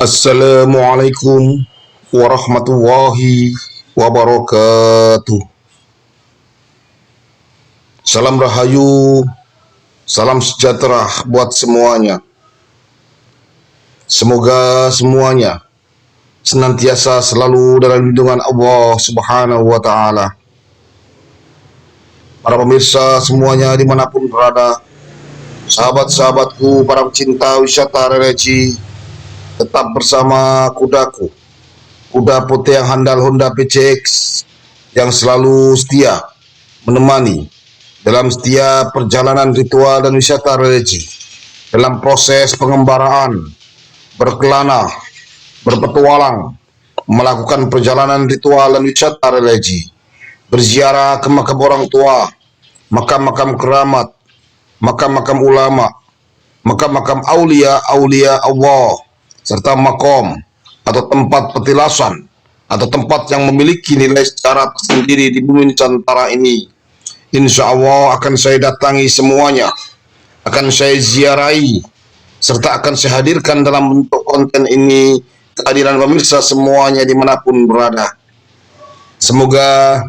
Assalamualaikum warahmatullahi wabarakatuh. Salam rahayu, salam sejahtera buat semuanya. Semoga semuanya senantiasa selalu dalam lindungan Allah Subhanahu wa Ta'ala. Para pemirsa semuanya dimanapun berada, sahabat-sahabatku, para pecinta wisata religi, tetap bersama kudaku, kuda putih yang handal Honda PCX yang selalu setia menemani dalam setiap perjalanan ritual dan wisata religi, dalam proses pengembaraan, berkelana, berpetualang, melakukan perjalanan ritual dan wisata religi, berziarah ke makam orang tua, makam-makam keramat, makam-makam ulama, makam-makam aulia-aulia Allah, serta makom atau tempat petilasan atau tempat yang memiliki nilai secara tersendiri di bumi Nusantara ini. Insya Allah akan saya datangi semuanya, akan saya ziarahi, serta akan saya hadirkan dalam bentuk konten ini kehadiran pemirsa semuanya dimanapun berada. Semoga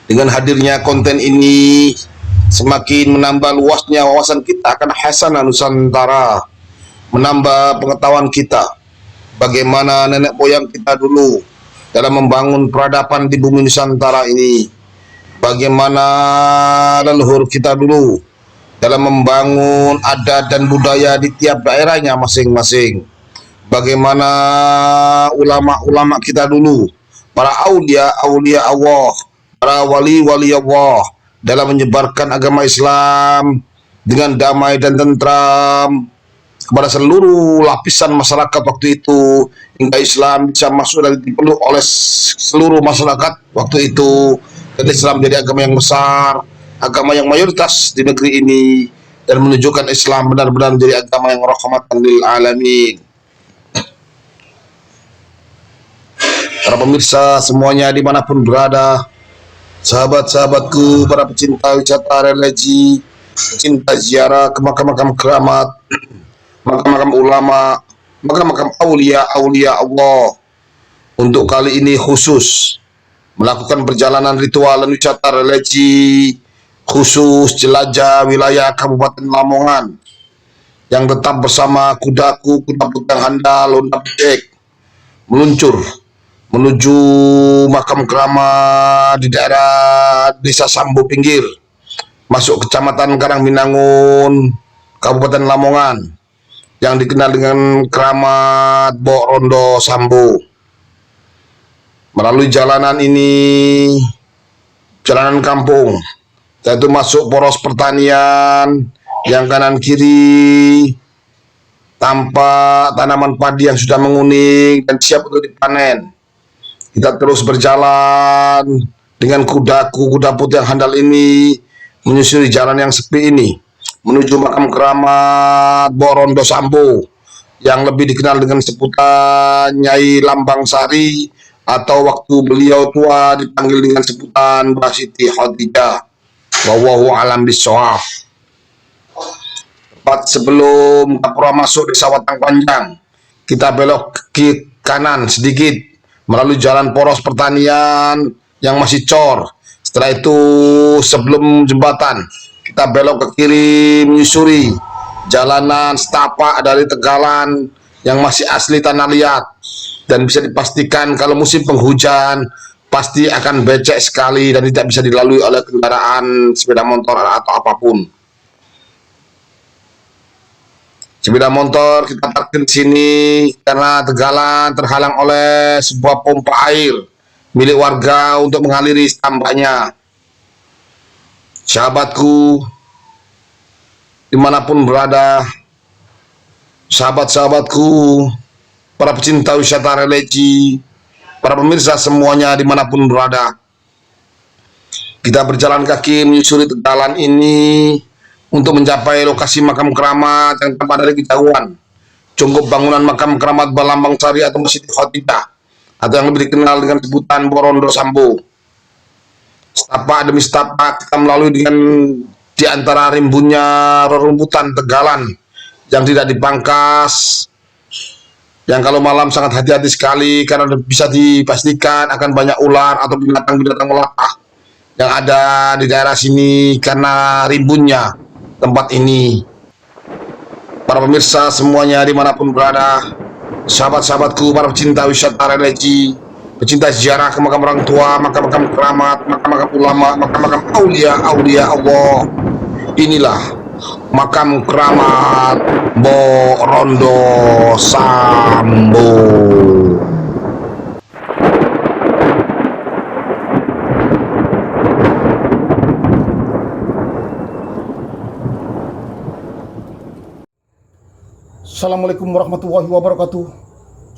dengan hadirnya konten ini semakin menambah luasnya wawasan kita akan hasanah Nusantara, menambah pengetahuan kita bagaimana nenek moyang kita dulu dalam membangun peradaban di bumi Nusantara ini, bagaimana leluhur kita dulu dalam membangun adat dan budaya di tiap daerahnya masing-masing, bagaimana ulama-ulama kita dulu, para aulia-aulia Allah, para wali-wali Allah dalam menyebarkan agama Islam dengan damai dan tentram kepada seluruh lapisan masyarakat waktu itu, hingga Islam bisa masuk dan dipeluk oleh seluruh masyarakat waktu itu, dan Islam menjadi agama yang besar, agama yang mayoritas di negeri ini, dan menunjukkan Islam benar-benar menjadi agama yang rahmatan lil alamin. Para pemirsa semuanya dimanapun berada, sahabat-sahabatku, para pecinta wisata religi, pecinta ziarah ke makam-makam keramat, makam-makam ulama, makam-makam aulia-aulia Allah, untuk kali ini khusus melakukan perjalanan ritual dan wisata religi khusus jelajah wilayah Kabupaten Lamongan, yang tetap bersama kudaku, kuda putih handal Honda PCX, meluncur menuju makam keramat di daerah Desa Sambo Pinggir, masuk Kecamatan Karangminangun, Kabupaten Lamongan, yang dikenal dengan Keramat Bok Rondo Sambo. Melalui jalanan ini, jalanan kampung, yaitu masuk poros pertanian yang kanan kiri tampak tanaman padi yang sudah menguning dan siap untuk dipanen. Kita terus berjalan dengan kudaku, kuda putih yang handal ini, menyusuri jalan yang sepi ini menuju makam keramat Bok Rondo Sambo, yang lebih dikenal dengan sebutan Nyai Lambang Sari, atau waktu beliau tua dipanggil dengan sebutan Mbah Siti Khadijah. Wallahu alam bishawab. Tepat sebelum Kapura masuk Desa Watang Panjang, kita belok ke kanan sedikit melalui jalan poros pertanian yang masih cor. Setelah itu sebelum jembatan, kita belok ke kiri menyusuri jalanan setapak dari Tegalan yang masih asli tanah liat, dan bisa dipastikan kalau musim penghujan pasti akan becek sekali dan tidak bisa dilalui oleh kendaraan sepeda motor atau apapun. Sepeda motor kita parkir di sini karena Tegalan terhalang oleh sebuah pompa air milik warga untuk mengaliri tambaknya. Sahabatku, dimanapun berada, sahabat-sahabatku, para pecinta wisata religi, para pemirsa semuanya dimanapun berada, kita berjalan kaki menyusuri Tegalan ini untuk mencapai lokasi makam keramat yang tampak dari kejauhan. Cukup bangunan makam keramat Lambang Sari atau Siti Khadijah, atau yang lebih dikenal dengan sebutan Bok Rondo Sambo. Setapak demi setapak kita melalui dengan di antara rimbunnya rerumputan Tegalan yang tidak dipangkas, yang kalau malam sangat hati-hati sekali karena bisa dipastikan akan banyak ular atau binatang-binatang melata yang ada di daerah sini karena rimbunnya tempat ini. Para pemirsa semuanya dimanapun berada, sahabat-sahabatku, para pecinta wisata religi, pecinta ziarah ke makam orang tua, makam-makam keramat, makam-makam ulama, makam-makam aulia Allah. Inilah makam keramat Bo Rondo Sambo. Assalamualaikum warahmatullahi wabarakatuh.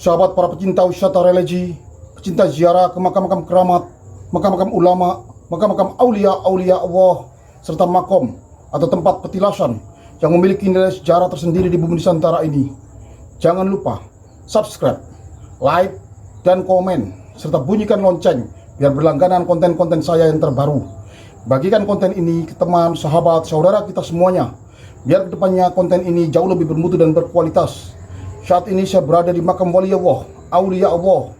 Sahabat para pecinta wisata religi, pecinta ziarah ke makam-makam keramat, makam-makam ulama, makam-makam aulia Allah, serta makom atau tempat petilasan yang memiliki nilai sejarah tersendiri di bumi Nusantara ini. Jangan lupa subscribe, like, dan komen, serta bunyikan lonceng biar berlangganan konten-konten saya yang terbaru. Bagikan konten ini ke teman, sahabat, saudara kita semuanya, biar kedepannya konten ini jauh lebih bermutu dan berkualitas. Saat ini saya berada di makam wali Allah, aulia Allah,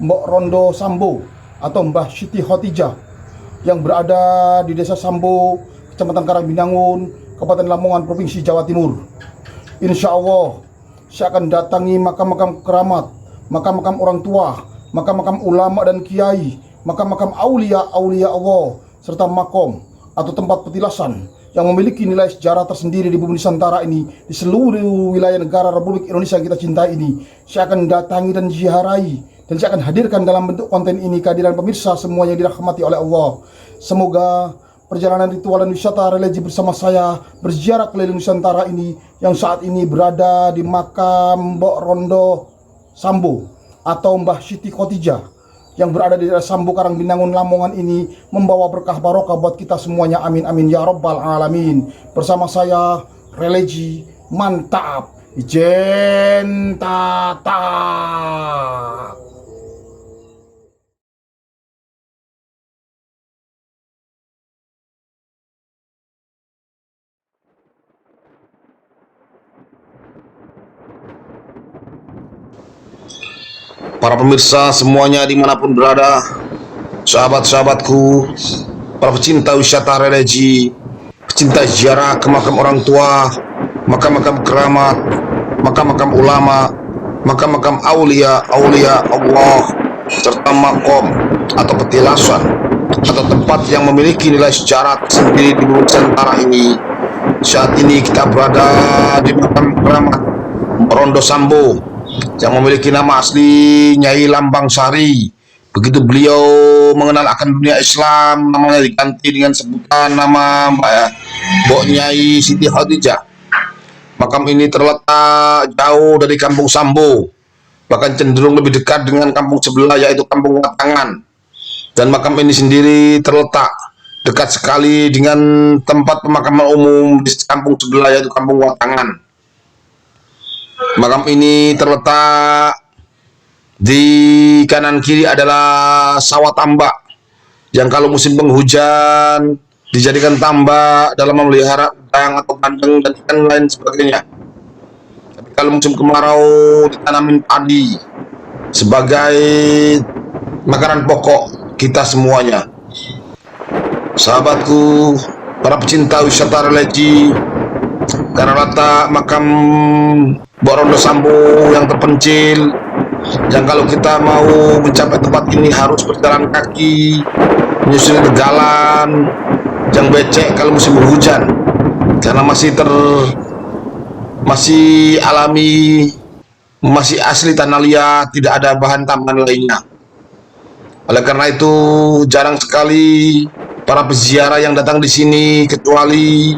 Mbok Rondo Sambo atau Mbah Siti Khotijah yang berada di Desa Sambo, Kecamatan Karangbinangun, Kabupaten Lamongan, Provinsi Jawa Timur. Insya Allah saya akan datangi makam-makam keramat, makam-makam orang tua, makam-makam ulama dan kiai, makam-makam aulia Allah, serta makom atau tempat petilasan yang memiliki nilai sejarah tersendiri di bumi Nusantara ini, di seluruh wilayah negara Republik Indonesia yang kita cintai ini. Saya akan datangi dan ziarahi, dan saya akan hadirkan dalam bentuk konten ini kehadiran pemirsa semuanya yang dirahmati oleh Allah. Semoga perjalanan ritual dan wisata religi bersama saya berziarah keliling Nusantara ini yang saat ini berada di makam Mbok Rondo Sambo atau Mbah Siti Khotijah yang berada di daerah Sambo Karangbinangun Lamongan ini membawa berkah barokah buat kita semuanya. Amin amin ya robbal alamin. Bersama saya religi mantap Ijen Tatak. Para pemirsa semuanya dimanapun berada, sahabat-sahabatku, para pecinta wisata religi, pecinta ziarah ke makam orang tua, makam-makam keramat, makam-makam ulama, makam-makam aulia Allah, serta makom atau petilasan atau tempat yang memiliki nilai sejarah sendiri di bumi Nusantara ini. Saat ini kita berada di makam keramat Rondo Sambo yang memiliki nama asli Nyai Lambang Sari. Begitu beliau mengenal akan dunia Islam, namanya diganti dengan sebutan nama Mbok Nyai Siti Khotijah. Makam ini terletak jauh dari kampung Sambo, bahkan cenderung lebih dekat dengan kampung sebelah, yaitu kampung Watangan. Dan makam ini sendiri terletak dekat sekali dengan tempat pemakaman umum di kampung sebelah, yaitu kampung Watangan. Makam ini terletak di kanan kiri adalah sawah tambak yang kalau musim penghujan dijadikan tambak dalam memelihara udang atau bandeng dan ikan lain sebagainya. Tapi kalau musim kemarau ditanamin padi sebagai makanan pokok kita semuanya. Sahabatku, para pecinta wisata religi, karena letak makam Mbok Rondo Sambo yang terpencil, yang kalau kita mau mencapai tempat ini harus berjalan kaki, menyusuri jalan yang becek kalau musim hujan, karena masih alami, masih asli tanah liat, tidak ada bahan tambahan lainnya. Oleh karena itu jarang sekali para peziarah yang datang di sini, kecuali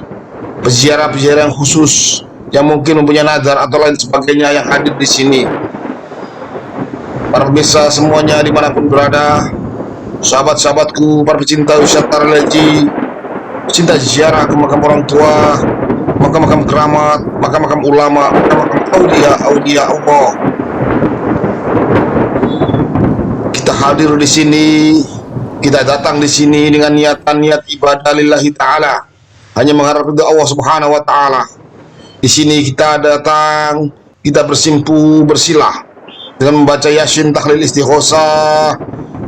peziarah-peziarah yang khusus yang mungkin mempunyai nazar atau lain sebagainya yang hadir di sini. Para pemirsa semuanya dimanapun berada, sahabat-sahabatku, para pecinta wisata religi, pecinta ziarah ke makam orang tua, makam-makam keramat, makam-makam ulama, makam-makam aulia Allah. Kita hadir di sini, kita datang di sini dengan niat ibadah lillahi ta'ala, hanya mengharap ridha Allah Subhanahu wa ta'ala. Di sini kita datang, kita bersimpu bersilah dengan membaca Yasin, tahlil, istighosah,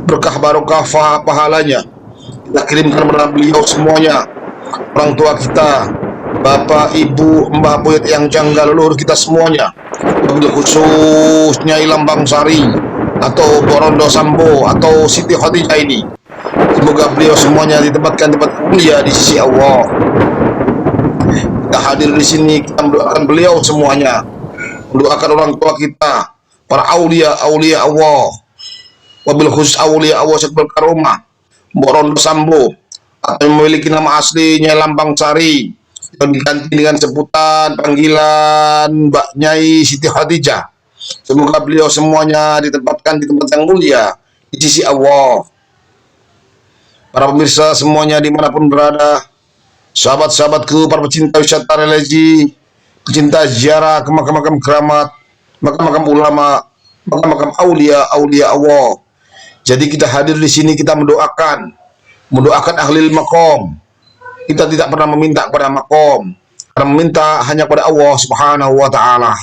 berkah barokah pahalanya. Kita kirimkan kepada beliau semuanya, orang tua kita, bapak, ibu, mbah buyut yang janggal, leluhur kita semuanya, wabil khususnya Ilambang Sari atau Borondo Sambo atau Siti Khadijah ini. Semoga beliau semuanya ditempatkan tempat mulia di sisi Allah. Kita hadir di sini, kita mendoakan beliau semuanya, mendoakan orang tua kita, para aulia Allah, wabil khusus aulia Allah Sekbal Karomah Borondo Sambo atau yang memiliki nama aslinya Lambang Sari yang diganti dengan sebutan panggilan Mbak Nyai Siti Khadijah. Semoga beliau semuanya ditempatkan di tempat yang mulia di sisi Allah. Para pemirsa semuanya dimanapun berada, sahabat-sahabatku, para pecinta wisata religi, pecinta ziarah ke makam-makam keramat, makam-makam ulama, makam-makam aulia Allah. Jadi kita hadir di sini, kita mendoakan ahli makom. Kita tidak pernah meminta kepada makom, karena meminta hanya kepada Allah Subhanahu wa taala.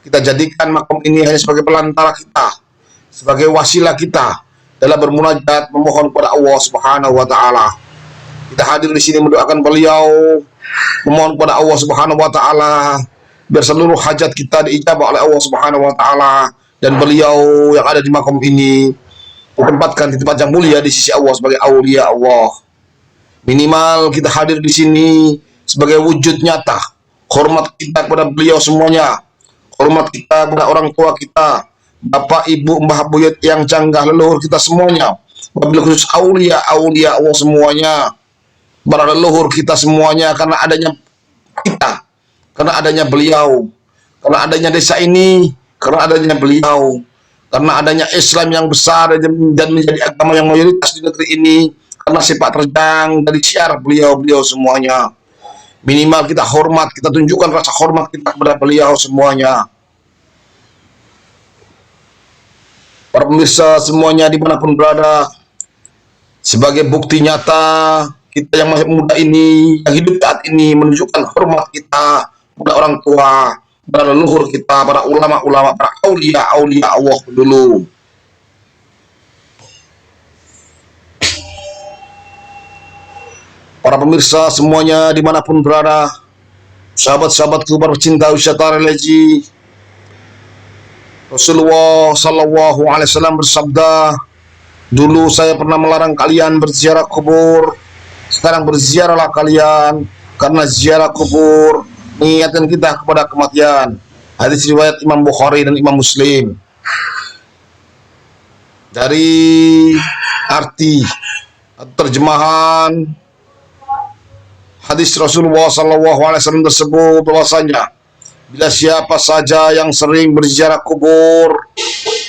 Kita jadikan makom ini hanya sebagai pelantara kita, sebagai wasilah kita dalam bermunajat memohon kepada Allah Subhanahu wa taala. Kita hadir di sini mendoakan beliau, memohon kepada Allah Subhanahu wa taala biar seluruh hajat kita diijabah oleh Allah Subhanahu wa taala, dan beliau yang ada di makom ini ditempatkan di tempat yang mulia di sisi Allah sebagai aulia Allah. Minimal kita hadir di sini sebagai wujud nyata hormat kita kepada beliau semuanya, hormat kita kepada orang tua kita, bapak, ibu, mbah buyut yang canggah, leluhur kita semuanya, wabil khusus aulia Allah semuanya, para leluhur kita semuanya, karena adanya kita, karena adanya beliau, karena adanya desa ini, karena adanya beliau, karena adanya Islam yang besar dan menjadi agama yang mayoritas di negeri ini, karena sepak terjang dari syiar beliau semuanya. Minimal kita hormat, kita tunjukkan rasa hormat kita kepada beliau semuanya. Para pemirsa semuanya dimanapun berada, sebagai bukti nyata kita yang masih muda ini, yang hidup saat ini, menunjukkan hormat kita kepada orang tua, para leluhur kita, para ulama-ulama, para aulia Allah dulu. Para pemirsa semuanya dimanapun berada, sahabat-sahabatku, para pecinta wisata religi, Rasulullah Sallallahu Alaihi Wasallam bersabda, dulu saya pernah melarang kalian berziarah kubur, sekarang berziarahlah kalian, karena ziarah kubur mengingatkan kita kepada kematian. Hadis riwayat Imam Bukhari dan Imam Muslim. Dari arti atau terjemahan hadis Rasulullah SAW tersebut bahwasanya bila siapa saja yang sering berziarah kubur,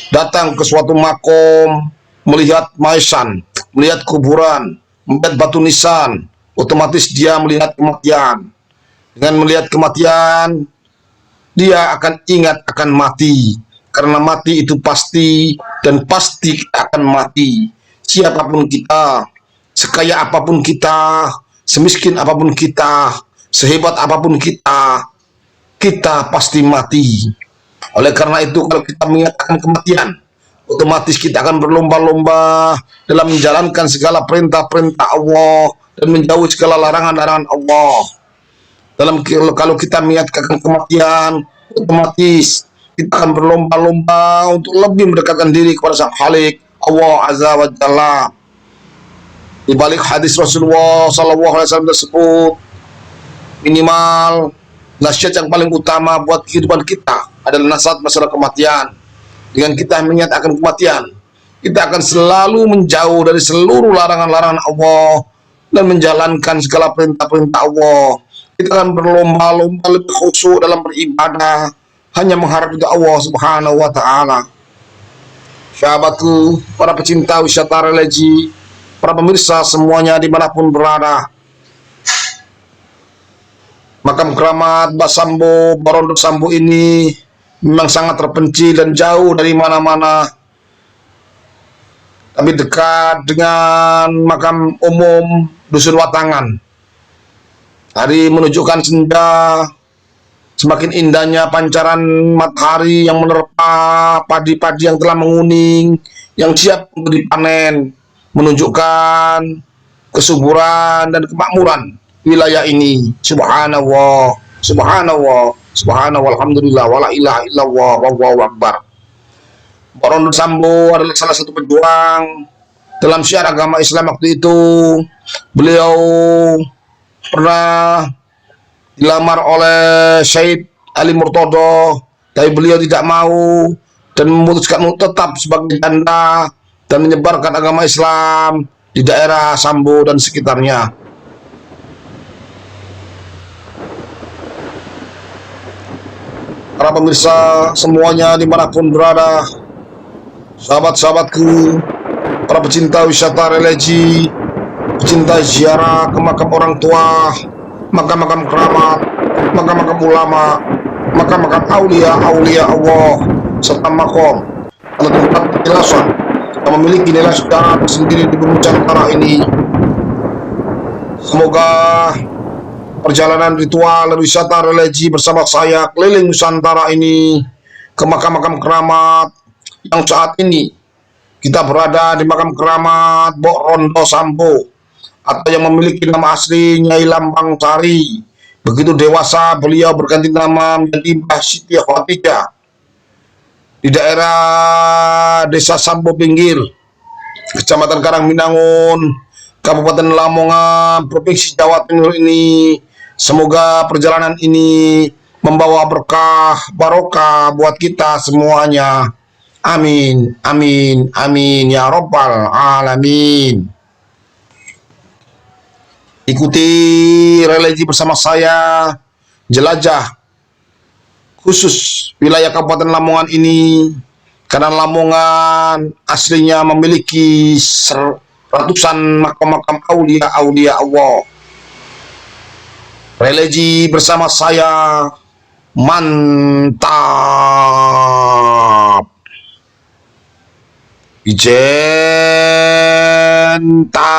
datang ke suatu makom, melihat maisan, melihat kuburan, melihat batu nisan, otomatis dia melihat kematian. Dengan melihat kematian, dia akan ingat akan mati. Karena mati itu pasti, dan pasti akan mati. Siapapun kita, sekaya apapun kita, semiskin apapun kita, sehebat apapun kita, kita pasti mati. Oleh karena itu, kalau kita mengingat akan kematian, otomatis kita akan berlomba-lomba dalam menjalankan segala perintah-perintah Allah dan menjauhi segala larangan-larangan Allah. Kalau kita mengingat akan kematian, otomatis kita akan berlomba-lomba untuk lebih mendekatkan diri kepada Sang Khalik Allah Azza wa Jalla. Di balik hadis Rasulullah SAW tersebut, minimal nasihat yang paling utama buat kehidupan kita adalah nasihat masalah kematian. Dengan kita mengingat akan kematian, kita akan selalu menjauh dari seluruh larangan-larangan Allah dan menjalankan segala perintah-perintah Allah. Kita akan berlomba-lomba lebih khusyuk dalam beribadah, hanya mengharap ridha Allah Subhanahu wa taala. Sahabatku, para pecinta wisata religi, para pemirsa semuanya dimanapun berada, makam keramat Mbah Sambo, Borondo Sambo ini memang sangat terpencil dan jauh dari mana-mana, tapi dekat dengan makam umum Dusun Watangan. Hari menunjukkan senja, Semakin indahnya pancaran matahari yang menerpa padi-padi yang telah menguning, yang siap untuk dipanen, menunjukkan kesuburan dan kemakmuran wilayah ini. Subhanallah, subhanallah, subhanallah, alhamdulillah, wala ilaha illallah, wallahu akbar. Pak Rondo Sambo adalah salah satu pejuang dalam syiar agama Islam waktu itu. Beliau pernah dilamar oleh Syed Ali Murtodo, tapi beliau tidak mau dan memutuskan untuk tetap sebagai janda dan menyebarkan agama Islam di daerah Sambo dan sekitarnya. Para pemirsa semuanya dimanapun berada, sahabat-sahabatku, para pecinta wisata religi, pecinta ziarah ke makam orang tua, makam-makam keramat, makam-makam ulama, makam-makam aulia Allah, serta makom atau tempat penjelasan yang memiliki nilai sejarah tersendiri di bumi Nusantara ini. Semoga perjalanan ritual dan wisata religi bersama saya keliling Nusantara ini ke makam-makam keramat yang saat ini kita berada di makam keramat Bok Rondo Sambo atau yang memiliki nama asli Nyai Lambang Sari. Begitu dewasa beliau berganti nama menjadi Mbah Siti Khotijah di daerah Desa Sambo Pinggir, Kecamatan Karangminangun, Kabupaten Lamongan, Provinsi Jawa Timur ini. Semoga perjalanan ini membawa berkah barokah buat kita semuanya. Amin, amin, amin ya robbal alamin. Ikuti religi bersama saya, jelajah khusus wilayah Kabupaten Lamongan ini, karena Lamongan aslinya memiliki ratusan makam-makam aulia Allah. Religi bersama saya, mantap. Ijen tata.